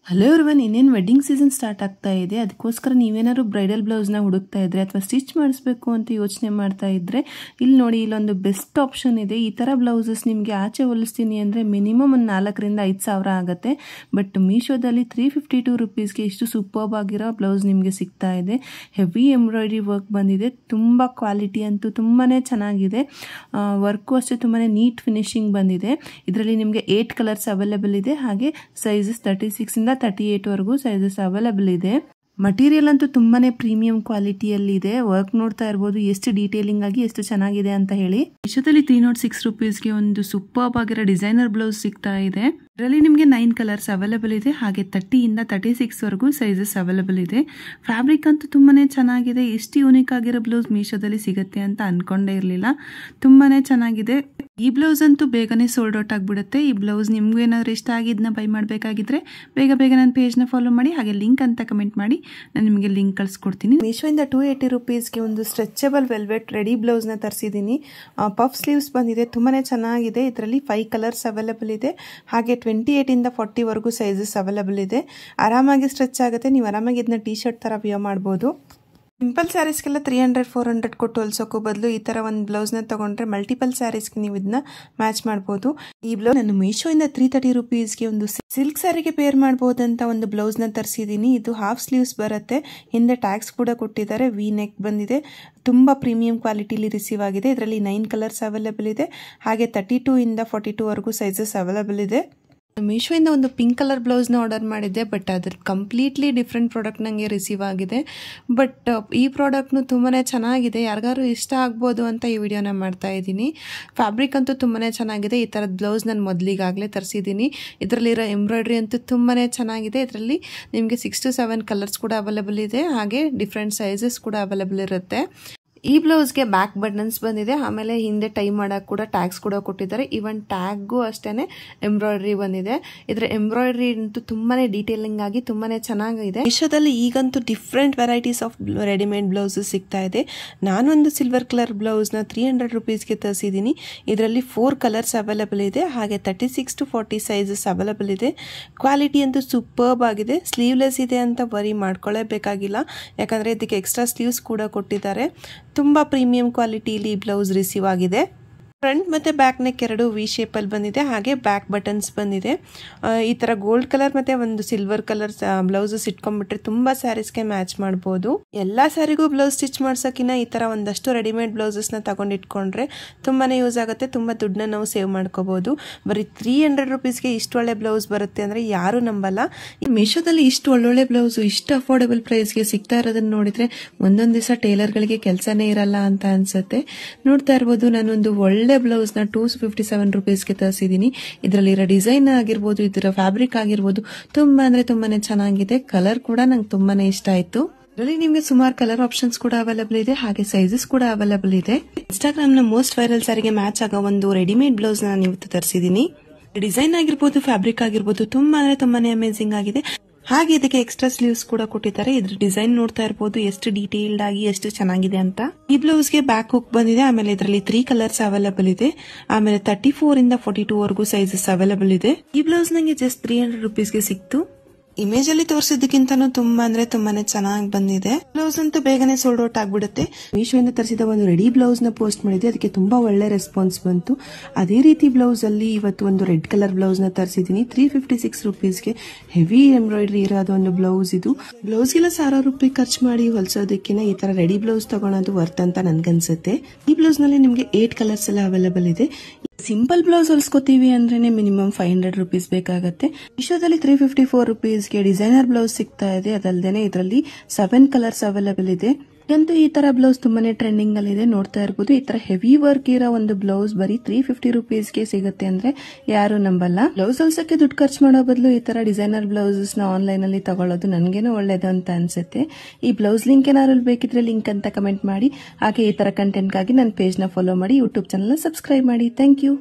Hello everyone, ಇನ್ನೇನು wedding season start ಆಗ್ತಾ ಇದೆ. ಅದಕ್ಕೋಸ್ಕರ ನೀವೇನಾದ್ರು ಬ್ರೈಡಲ್ ಬ್ಲೌಸ್ನ ಹುಡುಕ್ತಾ ಇದ್ರೆ ಅಥವಾ ಸ್ಟಿಚ್ ಮಾಡಿಸ್ಬೇಕು ಅಂತ ಯೋಚನೆ ಮಾಡ್ತಾ ಇದ್ರೆ ಇಲ್ಲಿ ನೋಡಿ, ಇಲ್ಲೊಂದು ಬೆಸ್ಟ್ ಆಪ್ಷನ್ ಇದೆ. ಈ ಥರ ಬ್ಲೌಸಸ್ ನಿಮಗೆ ಆಚೆ ಹೊಲಿಸ್ತೀನಿ ಅಂದರೆ ಮಿನಿಮಮ್ ಒಂದು 4,000 ರಿಂದ 5,000 ಆಗುತ್ತೆ. ಬಟ್ ಮೀಶೋದಲ್ಲಿ 352 ರುಪೀಸ್ಗೆ ಇಷ್ಟು ಸೂಪರ್ಬ್ ಆಗಿರೋ ಬ್ಲೌಸ್ ನಿಮಗೆ ಸಿಗ್ತಾ ಇದೆ. ಹೆವಿ ಎಂಬ್ರಾಯ್ಡ್ರಿ ವರ್ಕ್ ಬಂದಿದೆ. ತುಂಬ ಕ್ವಾಲಿಟಿ ಅಂತೂ ತುಂಬಾ ಚೆನ್ನಾಗಿದೆ. ವರ್ಕು ಅಷ್ಟೇ ತುಂಬಾ ನೀಟ್ ಫಿನಿಶಿಂಗ್ ಬಂದಿದೆ. ಇದರಲ್ಲಿ ನಿಮಗೆ 8 ಕಲರ್ಸ್ ಅವೈಲೇಬಲ್ ಇದೆ. ಹಾಗೆ ಸೈಜಸ್ 36 ಇಂದ 38 ವರೆಗೂ ಸೈಜಸ್ ಅವೈಲೇಬಲ್ ಇದೆ. ಮಟೀರಿಯಲ್ ಅಂತೂ ತುಂಬಾನೇ ಪ್ರೀಮಿಯಂ ಕ್ವಾಲಿಟಿಯಲ್ಲಿ ಇದೆ. ವರ್ಕ್ ನೋಡ್ತಾ ಇರಬಹುದು ಎಷ್ಟು ಡೀಟೇಲಿಂಗ್ ಆಗಿ ಎಷ್ಟು ಚೆನ್ನಾಗಿದೆ ಅಂತ ಹೇಳಿ. ಮೀಶೋದಲ್ಲಿ 306 ರುಪೀಸ್ಗೆ ಒಂದು ಸೂಪರ್ಬ್ ಆಗಿರೋ ಡಿಸೈನರ್ ಬ್ಲೌಸ್ ಸಿಗ್ತಾ ಇದೆ. ಇದರಲ್ಲಿ ನಿಮಗೆ 9 ಕಲರ್ಸ್ ಅವೈಲೇಬಲ್ ಇದೆ. ಹಾಗೆ 30 ಇಂದ 36 ವರೆಗೂ ಸೈಜಸ್ ಅವೈಲೇಬಲ್ ಇದೆ. ಫ್ಯಾಬ್ರಿಕ್ ಅಂತೂ ತುಂಬಾನೇ ಚೆನ್ನಾಗಿದೆ. ಎಷ್ಟು ಯೂನಿಕ್ ಆಗಿರೋ ಬ್ಲೌಸ್ ಮೀಶೋದಲ್ಲಿ ಸಿಗುತ್ತೆ ಅಂತ ಅನ್ಕೊಂಡೇ ಇರಲಿಲ್ಲ. ತುಂಬಾನೇ ಚೆನ್ನಾಗಿದೆ. ಈ ಬ್ಲೌಸ್ ಅಂತೂ ಬೇಗನೆ ಸೋಲ್ಡ್ ಔಟ್ ಆಗಿಬಿಡುತ್ತೆ. ಈ ಬ್ಲೌಸ್ ನಿಮ್ಗೂ ಏನಾದ್ರು ಇಷ್ಟ ಆಗಿದ್ನ ಬೈ ಮಾಡಬೇಕಾಗಿದ್ರೆ ಬೇಗ ನನ್ನ ಪೇಜ್ನ ಫಾಲೋ ಮಾಡಿ. ಹಾಗೆ ಲಿಂಕ್ ಅಂತ ಕಮೆಂಟ್ ಮಾಡಿ, ನಾನು ನಿಮಗೆ ಲಿಂಕ್ ಕಳಿಸ್ಕೊಡ್ತೀನಿ. ಮೀಶೋಯಿಂದ 280 ರುಪೀಸ್ಗೆ ಒಂದು ಸ್ಟ್ರೆಚಬಲ್ ವೆಲ್ವೆಟ್ ರೆಡಿ ಬ್ಲೌಸ್ನ ತರಿಸಿದ್ದೀನಿ. ಪಫ್ ಸ್ಲೀವ್ಸ್ ಬಂದಿದೆ. ತುಂಬಾನೇ ಚೆನ್ನಾಗಿದೆ. ಇದರಲ್ಲಿ 5 ಕಲರ್ಸ್ ಅವೈಲೇಬಲ್ ಇದೆ. ಹಾಗೆ 28 ಇಂದ 40 ವರೆಗೂ ಸೈಜಸ್ ಅವೈಲೇಬಲ್ ಇದೆ. ಆರಾಮಾಗಿ ಸ್ಟ್ರೆಚ್ ಆಗುತ್ತೆ. ನೀವು ಆರಾಮಾಗಿ ಇದನ್ನ ಟೀ ಶರ್ಟ್ ತರ ವಿಯರ್ ಮಾಡಬಹುದು. ಸಿಂಪಲ್ ಸ್ಯಾರೀಸ್ಗೆಲ್ಲ 300-400 ಕೊಟ್ಟು ಹೊಲ್ಸೋಕ್ಕೂ ಬದಲು ಈ ತರ ಒಂದು ಬ್ಲೌಸ್ನ ತಗೊಂಡ್ರೆ ಮಲ್ಟಿಪಲ್ ಸ್ಯಾರೀಸ್ಗೆ ನೀವು ಇದನ್ನ ಮ್ಯಾಚ್ ಮಾಡಬಹುದು. ಈ ಬ್ಲೌಸ್ ನಾನು ಮೀಶೋಯಿಂದ 330 ರುಪೀಸ್ಗೆ ಒಂದು ಸಿಲ್ಕ್ ಸ್ಯಾರಿಗೆ ಪೇರ್ ಮಾಡಬಹುದಂತ ಒಂದು ಬ್ಲೌಸ್ನ ತರಿಸಿದ್ದೀನಿ. ಇದು ಹಾಫ್ ಸ್ಲೀವ್ಸ್ ಬರುತ್ತೆ. ಹಿಂದೆ ಟ್ಯಾಗ್ಸ್ ಕೂಡ ಕೊಟ್ಟಿದ್ದಾರೆ. ವಿ ನೆಕ್ ಬಂದಿದೆ. ತುಂಬಾ ಪ್ರೀಮಿಯಂ ಕ್ವಾಲಿಟಿಲಿ ರಿಸೀವ್ ಆಗಿದೆ. ಇದರಲ್ಲಿ 9 ಕಲರ್ಸ್ ಅವೈಲೇಬಲ್ ಇದೆ. ಹಾಗೆ 32 ಇಂದ 42 ವರೆಗೂ ಸೈಜಸ್ ಅವೈಲೇಬಲ್ ಇದೆ. ಮೀಶೋಯಿಂದ ಒಂದು ಪಿಂಕ್ ಕಲರ್ ಬ್ಲೌಸ್ನ ಆರ್ಡರ್ ಮಾಡಿದ್ದೆ. ಬಟ್ ಅದ್ರ ಕಂಪ್ಲೀಟ್ಲಿ ಡಿಫ್ರೆಂಟ್ ಪ್ರಾಡಕ್ಟ್ ನನಗೆ ರಿಸೀವ್ ಆಗಿದೆ. ಬಟ್ ಈ ಪ್ರಾಡಕ್ಟ್ನು ತುಂಬಾ ಚೆನ್ನಾಗಿದೆ. ಯಾರಿಗಾರು ಇಷ್ಟ ಆಗ್ಬೋದು ಅಂತ ಈ ವಿಡಿಯೋನ ಮಾಡ್ತಾ ಇದ್ದೀನಿ. ಫ್ಯಾಬ್ರಿಕ್ ಅಂತೂ ತುಂಬಾ ಚೆನ್ನಾಗಿದೆ. ಈ ಥರದ ಬ್ಲೌಸ್ ನಾನು ಮೊದಲಿಗಾಗಲೇ ತರಿಸಿದ್ದೀನಿ. ಇದರಲ್ಲಿರೋ ಎಂಬ್ರಾಯ್ಡ್ರಿ ಅಂತೂ ತುಂಬಾ ಚೆನ್ನಾಗಿದೆ. ಇದರಲ್ಲಿ ನಿಮಗೆ 6 to 7 ಕಲರ್ಸ್ ಕೂಡ ಅವೈಲೇಬಲ್ ಇದೆ. ಹಾಗೆ ಡಿಫ್ರೆಂಟ್ ಸೈಜಸ್ ಕೂಡ ಅವೈಲೇಬಲ್ ಇರುತ್ತೆ. ಈ ಬ್ಲೌಸ್ಗೆ ಬ್ಯಾಕ್ ಬಟನ್ಸ್ ಬಂದಿದೆ. ಆಮೇಲೆ ಹಿಂದೆ ಟೈ ಮಾಡಕ್ಕೆ ಕೂಡ ಟ್ಯಾಗ್ಸ್ ಕೂಡ ಕೊಟ್ಟಿದ್ದಾರೆ. ಈವನ್ ಟ್ಯಾಗ್ಗೂ ಅಷ್ಟೇನೆ ಎಂಬ್ರಾಯ್ಡ್ರಿ ಬಂದಿದೆ. ಇದರ ಎಂಬ್ರಾಯ್ಡ್ರಿ ಅಂತೂ ತುಂಬಾನೇ ಡೀಟೇಲಿಂಗ್ ಆಗಿ ತುಂಬಾನೇ ಚೆನ್ನಾಗಿದೆ. ಮೀಶೋದಲ್ಲಿ ಈಗಂತೂ different varieties of readymade blouses ಸಿಗ್ತಾ ಇದೆ. ನಾನೊಂದು ಸಿಲ್ವರ್ ಕಲರ್ ಬ್ಲೌಸ್ನ 300 ರುಪೀಸ್ಗೆ ತರಿಸಿದ್ದೀನಿ. ಇದರಲ್ಲಿ 4 ಕಲರ್ಸ್ ಅವೈಲೇಬಲ್ ಇದೆ. ಹಾಗೆ 36 to 40 ಸೈಜಸ್ ಅವೈಲೇಬಲ್ ಇದೆ. ಕ್ವಾಲಿಟಿ ಅಂತೂ ಸೂಪರ್ಬ್ ಆಗಿದೆ. ಸ್ಲೀವ್ಲೆಸ್ ಇದೆ ಅಂತ ವರಿ ಮಾಡ್ಕೊಳ್ಳೇಬೇಕಾಗಿಲ್ಲ. ಯಾಕಂದ್ರೆ ಇದಕ್ಕೆ ಎಕ್ಸ್ಟ್ರಾ ಸ್ಲೀವ್ಸ್ ಕೂಡ ಕೊಟ್ಟಿದ್ದಾರೆ. ತುಂಬಾ ಪ್ರೀಮಿಯಂ ಕ್ವಾಲಿಟಿಲಿ ಬ್ಲೌಸ್ ರಿಸೀವ್ ಆಗಿದೆ. ಫ್ರಂಟ್ ಮತ್ತೆ ಬ್ಯಾಕ್ ನೆಕ್ ಎರಡು ವಿ ಶೇಪ್ ಅಲ್ಲಿ ಬಂದಿದೆ. ಹಾಗೆ ಬ್ಯಾಕ್ ಬಟನ್ಸ್ ಬಂದಿದೆ. ಈ ತರ ಗೋಲ್ಡ್ ಕಲರ್ ಮತ್ತೆ ಒಂದು ಸಿಲ್ವರ್ ಕಲರ್ ಬ್ಲೌಸಸ್ ಇಟ್ಕೊಂಡ್ಬಿಟ್ರೆ ತುಂಬಾ ಸ್ಯಾರೀಸ್ಗೆ ಮ್ಯಾಚ್ ಮಾಡಬಹುದು. ಎಲ್ಲಾ ಸ್ಯಾರಿಗೂ ಬ್ಲೌಸ್ ಸ್ಟಿಚ್ ಮಾಡ್ಸೋಕಿನ ಈ ತರ ಒಂದಷ್ಟು ರೆಡಿಮೇಡ್ ಬ್ಲೌಸಸ್ ನ ತಗೊಂಡ್ ಇಟ್ಕೊಂಡ್ರೆ ತುಂಬಾನೇ ಯೂಸ್ ಆಗುತ್ತೆ. ತುಂಬಾ ದುಡ್ಡನ್ನ ನಾವು ಸೇವ್ ಮಾಡ್ಕೋಬಹುದು. ಬರೀ 300 ರುಪೀಸ್ಗೆ ಇಷ್ಟು ಒಳ್ಳೆ ಬ್ಲೌಸ್ ಬರುತ್ತೆ ಅಂದ್ರೆ ಯಾರು ನಂಬಲ್ಲ. ಮೀಶೋದಲ್ಲಿ ಇಷ್ಟು ಒಳ್ಳೊಳ್ಳೆ ಬ್ಲೌಸ್ ಇಷ್ಟು ಅಫೋರ್ಡಬಲ್ ಪ್ರೈಸ್ಗೆ ಸಿಗ್ತಾ ಇರೋದನ್ನ ನೋಡಿದ್ರೆ ಒಂದೊಂದ್ ದಿವಸ ಟೇಲರ್ ಗಳಿಗೆ ಕೆಲಸನೇ ಇರಲ್ಲ ಅಂತ ಅನ್ಸುತ್ತೆ. ನೋಡ್ತಾ ಇರಬಹುದು, ನಾನೊಂದು ಒಳ್ಳೆ ಬ್ಲೌಸ್ ನ 257 ರುಪೀಸ್ಗೆ ತರಿಸಿದ್ದೀನಿ. ಇದರಲ್ಲಿರೋ ಡಿಸೈನ್ ಆಗಿರ್ಬೋದು, ಇದರ ಫ್ಯಾಬ್ರಿಕ್ ಆಗಿರ್ಬೋದು ತುಂಬಾ ಅಂದ್ರೆ ತುಂಬಾನೇ ಚೆನ್ನಾಗಿದೆ. ಕಲರ್ ಕೂಡ ನಂಗೆ ತುಂಬಾನೇ ಇಷ್ಟ ಆಯ್ತು. ಇದರಲ್ಲಿ ನಿಮಗೆ ಸುಮಾರು ಕಲರ್ ಆಪ್ಷನ್ಸ್ ಕೂಡ ಅವೈಲೇಬಲ್ ಇದೆ. ಹಾಗೆ ಸೈಜಸ್ ಕೂಡ ಅವೈಲೇಬಲ್ ಇದೆ. ಇನ್ಸ್ಟಾಗ್ರಾಮ್ ನ ಮೋಸ್ಟ್ ವೈರಲ್ ಸ್ಯಾರಿಗೆ ಮ್ಯಾಚ್ ಆಗೋ ಒಂದು ರೆಡಿಮೇಡ್ ಬ್ಲೌಸ್ ನಾನು ಇವತ್ತು ತರಿಸಿದ್ದೀನಿ. ಡಿಸೈನ್ ಆಗಿರ್ಬೋದು, ಫ್ಯಾಬ್ರಿಕ್ ಆಗಿರ್ಬೋದು ತುಂಬಾ ಅಂದ್ರೆ ತುಂಬಾನೇ ಅಮೇಸಿಂಗ್ ಆಗಿದೆ. ಹಾಗೆ ಇದಕ್ಕೆ ಎಕ್ಸ್ಟ್ರಾ ಸ್ಲೀವ್ಸ್ ಕೂಡ ಕೊಟ್ಟಿದ್ದಾರೆ. ಇದ್ರ ಡಿಸೈನ್ ನೋಡ್ತಾ ಇರಬಹುದು ಎಷ್ಟು ಡೀಟೇಲ್ಡ್ ಆಗಿ ಎಷ್ಟು ಚೆನ್ನಾಗಿದೆ ಅಂತ. ಈ ಬ್ಲೌಸ್ಗೆ ಬ್ಯಾಕ್ ಹುಕ್ ಬಂದಿದೆ. ಆಮೇಲೆ ಇದರಲ್ಲಿ 3 ಕಲರ್ಸ್ ಅವೈಲೇಬಲ್ ಇದೆ. ಆಮೇಲೆ 34 ಇಂದ 42 ವರೆಗೂ ಸೈಜಸ್ ಅವೈಲೇಬಲ್ ಇದೆ. ಈ ಬ್ಲೌಸ್ ನಂಗೆ ಜಸ್ಟ್ 300 ರುಪೀಸ್ಗೆ ಸಿಕ್ತು. ಇಮೇಜ್ ಅಲ್ಲಿ ತೋರಿಸಿದ್ದಕ್ಕಿಂತನೂ ತುಂಬಾ ಅಂದ್ರೆ ತುಂಬಾನೇ ಚೆನ್ನಾಗಿ ಬಂದಿದೆ. ಬ್ಲೌಸ್ ಅಂತೂ ಬೇಗನೆ ಸೋಲ್ಡ್ ಔಟ್ ಆಗ್ಬಿಡುತ್ತೆ. ಮೀಶೋಯಿಂದ ತರಿಸಿದ ಒಂದು ರೆಡಿ ಬ್ಲೌಸ್ ನ ಪೋಸ್ಟ್ ಮಾಡಿದೆ. ಅದಕ್ಕೆ ತುಂಬಾ ಒಳ್ಳೆ ರೆಸ್ಪಾನ್ಸ್ ಬಂತು. ಅದೇ ರೀತಿ ಬ್ಲೌಸ್ ಅಲ್ಲಿ ಇವತ್ತು ಒಂದು ರೆಡ್ ಕಲರ್ ಬ್ಲೌಸ್ ನ ತರಿಸಿದೀನಿ. 356 ರುಪೀಸ್ಗೆ ಹೆವಿ ಎಂಬ್ರಾಯ್ಡ್ರಿ ಇರೋದು ಒಂದು ಬ್ಲೌಸ್. ಇದು ಬ್ಲೌಸ್ಗೆಲ್ಲ 1000 ರೂಪಾಯಿ ಖರ್ಚು ಮಾಡಿ ಹೊಲಿಸೋದಕ್ಕಿಂತ ಈ ತರ ರೆಡಿ ಬ್ಲೌಸ್ ತಗೊಳೋದು ವರ್ತ್ ಅಂತ ನನ್ಗನ್ಸುತ್ತೆ. ಈ ಬ್ಲೌಸ್ ನಲ್ಲಿ ನಿಮ್ಗೆ 8 ಕಲರ್ಸ್ ಎಲ್ಲ ಅವೈಲೇಬಲ್ ಇದೆ. ಸಿಂಪಲ್ ಬ್ಲೌಸ್ ಹೊಲಿಸ್ಕೋತೀವಿ ಅಂದ್ರೆ ಮಿನಿಮಮ್ 500 ರುಪೀಸ್ ಬೇಕಾಗತ್ತೆ. ಮೀಶೋದಲ್ಲಿ 354 ರುಪೀಸ್ಗೆ ಡಿಸೈನರ್ ಬ್ಲೌಸ್ ಸಿಗ್ತಾ ಇದೆ. ಅದಲ್ಲದೆ ಇದರಲ್ಲಿ 7 ಕಲರ್ಸ್ ಅವೈಲೇಬಲ್ ಇದೆ. ಈಗಂತೂ ಈ ತರ ಬ್ಲೌಸ್ ತುಂಬಾನೇ ಟ್ರೆಂಡಿಂಗ್ ಅಲ್ಲಿ ಇದೆ. ನೋಡ್ತಾ ಇರಬಹುದು, ಈ ತರ ಹೆವಿ ವರ್ಕ್ ಇರೋ ಒಂದು ಬ್ಲೌಸ್ ಬರೀ 350 ರುಪೀಸ್ಗೆ ಸಿಗುತ್ತೆ ಅಂದ್ರೆ ಯಾರು ನಂಬಲ್ಲ. ಬ್ಲೌಸ್ ಹೊಲ್ಸಕ್ಕೆ ದುಡ್ಡು ಖರ್ಚು ಮಾಡೋ ಬದಲು ಈ ತರ ಡಿಸೈನರ್ ಬ್ಲೌಸಸ್ ನ ಆನ್ಲೈನ್ ಅಲ್ಲಿ ತಗೊಳ್ಳೋದು ನನ್ಗೇನೋ ಒಳ್ಳೇದು ಅಂತ ಅನ್ಸುತ್ತೆ. ಈ ಬ್ಲೌಸ್ ಲಿಂಕ್ ಏನಾದ್ರು ಬೇಕಿದ್ರೆ ಲಿಂಕ್ ಅಂತ ಕಮೆಂಟ್ ಮಾಡಿ. ಹಾಗೆ ಈ ತರ ಕಂಟೆಂಟ್ ಗಾಗಿ ನನ್ನ ಪೇಜ್ ನ ಫಾಲೋ ಮಾಡಿ. ಯೂಟ್ಯೂಬ್ ಚಾನಲ್ ಸಬ್ಸ್ಕ್ರೈಬ್ ಮಾಡಿ. Thank you.